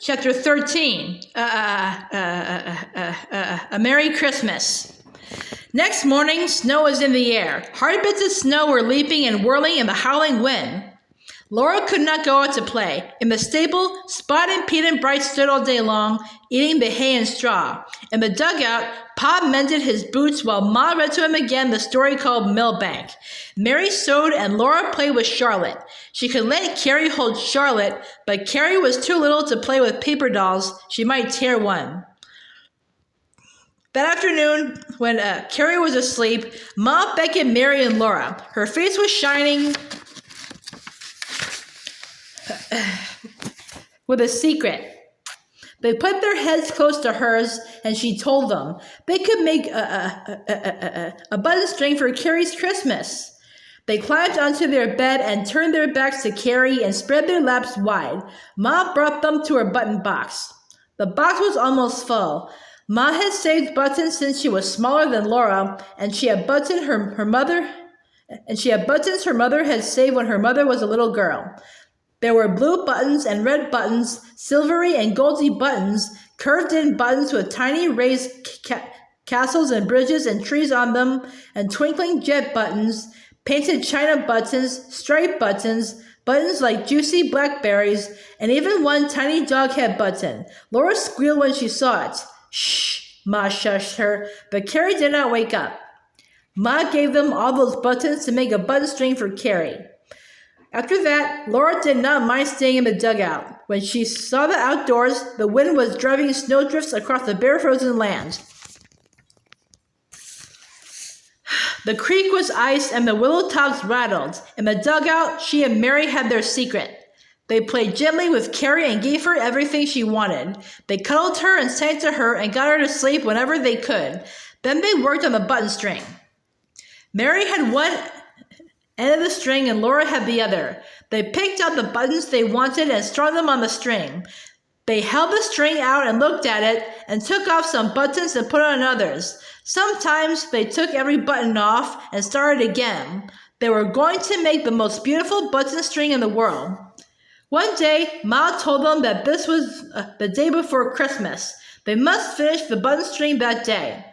Chapter 13. A Merry Christmas. Next morning, snow was in the air. Hard bits of snow were leaping and whirling in the howling wind. Laura could not go out to play. In the stable, Spot and Pete and Bright stood all day long, eating the hay and straw. In the dugout, Pop mended his boots while Ma read to him again the story called Millbank. Mary sewed and Laura played with Charlotte. She could let Carrie hold Charlotte, but Carrie was too little to play with paper dolls. She might tear one. That afternoon, when Carrie was asleep, Ma beckoned Mary and Laura. Her face was shining with a secret. They put their heads close to hers, and she told them they could make a button string for Carrie's Christmas. They climbed onto their bed and turned their backs to Carrie and spread their laps wide. Ma brought them to her button box. The box was almost full. Ma had saved buttons since she was smaller than Laura, and she had buttons her mother had saved when her mother was a little girl. There were blue buttons and red buttons, silvery and goldy buttons, curved-in buttons with tiny raised castles and bridges and trees on them, and twinkling jet buttons, painted china buttons, striped buttons, buttons like juicy blackberries, and even one tiny dog head button. Laura squealed when she saw it. Shh, Ma shushed her, but Carrie did not wake up. Ma gave them all those buttons to make a button string for Carrie. After that, Laura did not mind staying in the dugout. When she saw the outdoors, the wind was driving snowdrifts across the bare frozen land. The creek was iced and the willow tops rattled. In the dugout, she and Mary had their secret. They played gently with Carrie and gave her everything she wanted. They cuddled her and sang to her and got her to sleep whenever they could. Then they worked on the button string. Mary had one end of the string and Laura had the other. They picked out the buttons they wanted and strung them on the string. They held the string out and looked at it and took off some buttons and put on others. Sometimes they took every button off and started again. They were going to make the most beautiful button string in the world. One day, Ma told them that this was the day before Christmas. They must finish the button string that day.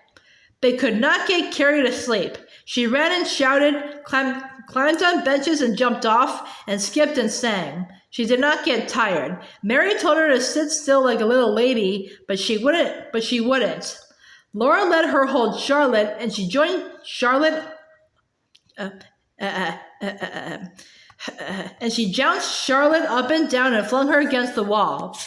They could not get Carrie to sleep. She ran and shouted, climbed on benches and jumped off, and skipped and sang. She did not get tired. Mary told her to sit still like a little lady, but she wouldn't. Laura let her hold Charlotte, and she joined Charlotte, and she jounced Charlotte up and down and flung her against the wall.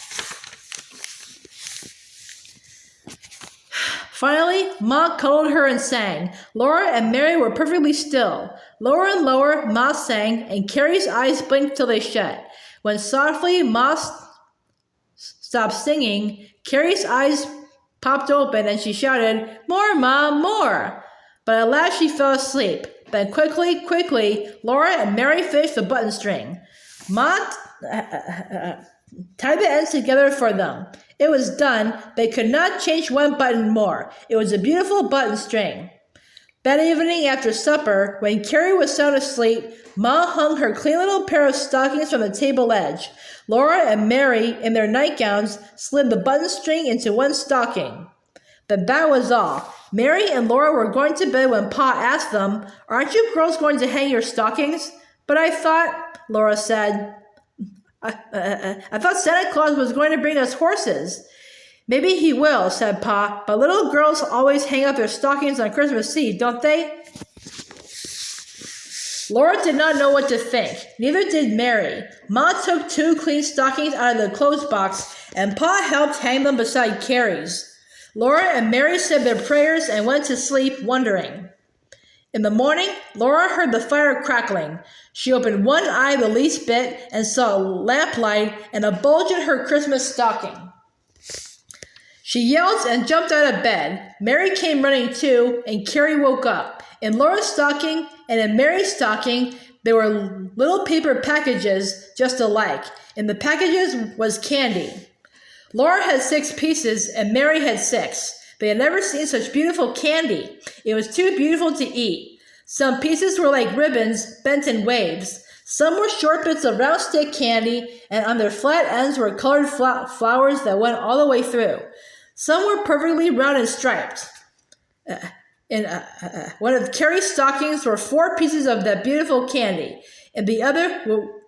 Finally, Ma cuddled her and sang. Laura and Mary were perfectly still. Lower and lower, Ma sang, and Carrie's eyes blinked till they shut. When softly Ma stopped singing, Carrie's eyes popped open and she shouted, "More, Ma, more!" But at last she fell asleep. Then quickly, Laura and Mary finished the button string. Ma tied the ends together for them. It was done. They could not change one button more. It was a beautiful button string. That evening after supper, when Carrie was sound asleep, Ma hung her clean little pair of stockings from the table edge. Laura and Mary, in their nightgowns, slid the button string into one stocking. But that was all. Mary and Laura were going to bed when Pa asked them, "Aren't you girls going to hang your stockings?" "But I thought," Laura said, I thought Santa Claus was going to bring us horses." "Maybe he will," said Pa, "but little girls always hang up their stockings on Christmas Eve, don't they?" Laura did not know what to think. Neither did Mary. Ma took 2 clean stockings out of the clothes box, and Pa helped hang them beside Carrie's. Laura and Mary said their prayers and went to sleep, wondering. In the morning, Laura heard the fire crackling. She opened one eye the least bit and saw a lamplight and a bulge in her Christmas stocking. She yelled and jumped out of bed. Mary came running too, and Carrie woke up. In Laura's stocking and in Mary's stocking, there were little paper packages just alike. In the packages was candy. Laura had 6 pieces and Mary had 6. They had never seen such beautiful candy. It was too beautiful to eat. Some pieces were like ribbons bent in waves. Some were short bits of round stick candy, and on their flat ends were colored flowers that went all the way through. Some were perfectly round and striped. In one of Carrie's stockings were 4 pieces of that beautiful candy, and the other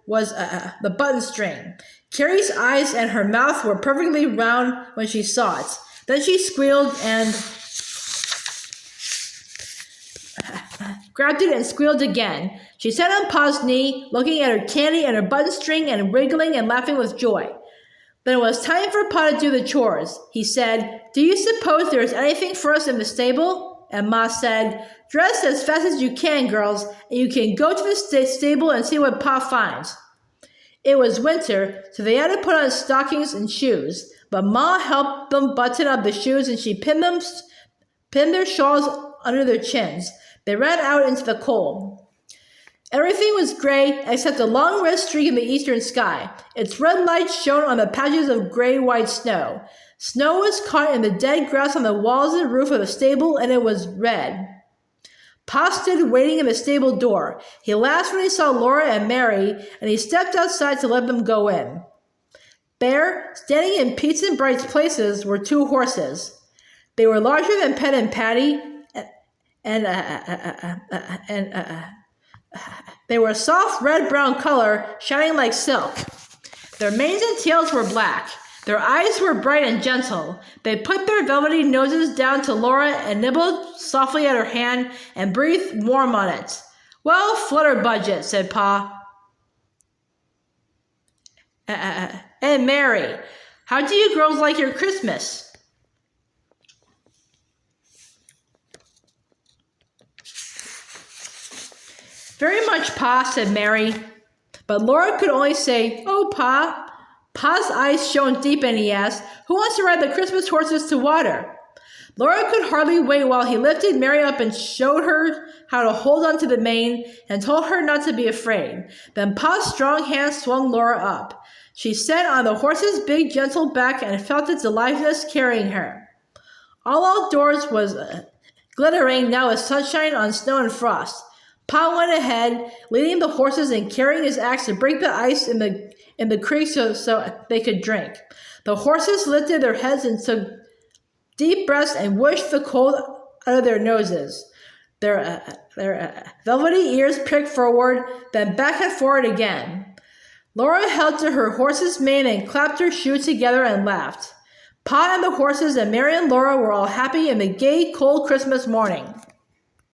was the button string. Carrie's eyes and her mouth were perfectly round when she saw it. Then she squealed and grabbed it and squealed again. She sat on Pa's knee, looking at her candy and her button string and wriggling and laughing with joy. Then it was time for Pa to do the chores. He said, "Do you suppose there is anything for us in the stable?" And Ma said, "Dress as fast as you can, girls, and you can go to the stable and see what Pa finds." It was winter, so they had to put on stockings and shoes, but Ma helped them button up the shoes and she pinned their shawls under their chins. They ran out into the cold. Everything was gray except a long red streak in the eastern sky. Its red light shone on the patches of gray-white snow. Snow was caught in the dead grass on the walls and roof of the stable, and it was red. Pa stood waiting in the stable door. He laughed when he saw Laura and Mary, and he stepped outside to let them go in. There, standing in Pete's and Bright's places, were 2 horses. They were larger than Pet and Patty, and they were soft red-brown color, shining like silk. Their manes and tails were black. Their eyes were bright and gentle. They put their velvety noses down to Laura and nibbled softly at her hand and breathed warm on it. "Well, Flutterbudget," said Pa. "And Mary, how do you girls like your Christmas?" "Very much, Pa," said Mary. But Laura could only say, "Oh, Pa." Pa's eyes shone deep and he asked, "Who wants to ride the Christmas horses to water?" Laura could hardly wait while he lifted Mary up and showed her how to hold on to the mane and told her not to be afraid. Then Pa's strong hand swung Laura up. She sat on the horse's big, gentle back and felt its aliveness carrying her. All outdoors was glittering now with sunshine on snow and frost. Pa went ahead, leading the horses and carrying his axe to break the ice in the creek so they could drink. The horses lifted their heads and took deep breaths and wished the cold out of their noses. Their velvety ears pricked forward, then back and forward again. Laura held to her horse's mane and clapped her shoes together and laughed. Pa and the horses and Mary and Laura were all happy in the gay, cold Christmas morning.